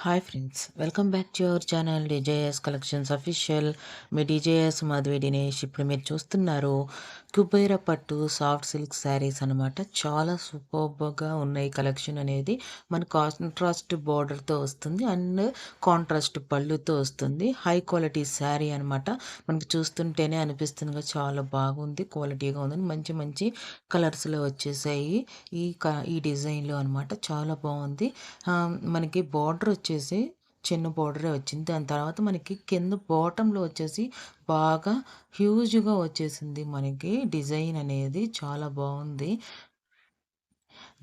Hi friends, welcome back to our channel DJS collections official. Me DJS Madhavi Dinesh. ఇప్పుడు మీరు చూస్తున్నారు కుబేర పట్టు సాఫ్ట్ సిల్క్ శారీస్ అనమాట. చాలా సూపర్గా ఉన్నాయి. కలెక్షన్ అనేది మన కాంట్రాస్ట్ బార్డర్తో వస్తుంది అండ్ కాంట్రాస్ట్ పళ్ళుతో వస్తుంది. హై క్వాలిటీ శారీ అనమాట. మనకి చూస్తుంటేనే అనిపిస్తుంది చాలా బాగుంది, క్వాలిటీగా ఉందని. మంచి మంచి కలర్స్లో వచ్చేసాయి ఈ డిజైన్లో అనమాట. చాలా బాగుంది. మనకి బార్డర్ వచ్చేసి చిన్న బార్డరే వచ్చింది. దాని తర్వాత మనకి కింద బాటంలో వచ్చేసి బాగా హ్యూజ్గా వచ్చేసింది. మనకి డిజైన్ అనేది చాలా బాగుంది.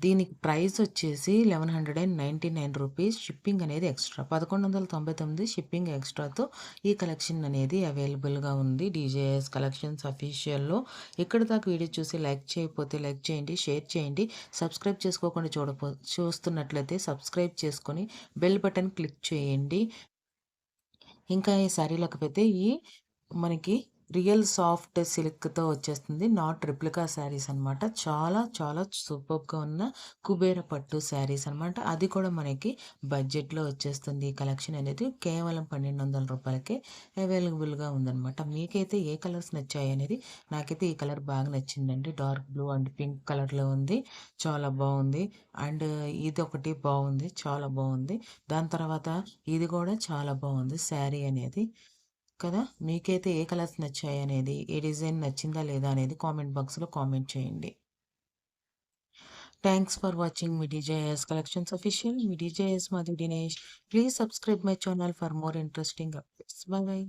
దీనికి ప్రైస్ వచ్చేసి 1199 రూపీస్. షిప్పింగ్ అనేది ఎక్స్ట్రా 1199 షిప్పింగ్ ఎక్స్ట్రాతో ఈ కలెక్షన్ అనేది అవైలబుల్గా ఉంది డీజేఎస్ కలెక్షన్స్ అఫీషియల్లో. ఇక్కడ దాకా వీడియో చూసి లైక్ చేయకపోతే లైక్ చేయండి, షేర్ చేయండి. సబ్స్క్రైబ్ చేసుకోకుండా చూస్తున్నట్లయితే సబ్స్క్రైబ్ చేసుకొని బెల్ బటన్ క్లిక్ చేయండి. ఇంకా ఈ శారీలోకి పోతే మనకి రియల్ సాఫ్ట్ సిల్క్తో వచ్చేస్తుంది. నాట్ రిప్లికా శారీస్ అనమాట. చాలా చాలా సూపర్గా ఉన్న కుబేర పట్టు శారీస్ అనమాట. అది కూడా మనకి బడ్జెట్లో వచ్చేస్తుంది. ఈ కలెక్షన్ అనేది కేవలం 1200 రూపాయలకే అవైలబుల్గా ఉందన్నమాట. మీకైతే ఏ కలర్స్ నచ్చాయి అనేది, నాకైతే ఈ కలర్ బాగా నచ్చిందండి. డార్క్ బ్లూ అండ్ పింక్ కలర్లో ఉంది. చాలా బాగుంది. అండ్ ఇది ఒకటి బాగుంది, చాలా బాగుంది. దాని తర్వాత ఇది కూడా చాలా బాగుంది శారీ అనేది కదా. మీకైతే ఏ కలర్స్ నచ్చాయి అనేది, ఏ డిజైన్ నచ్చిందా లేదా అనేది కామెంట్ బాక్స్లో కామెంట్ చేయండి. Thanks for watching me DJS collections official. Me DJS Madhavi Dinesh. Please subscribe my channel for more interesting updates. By by.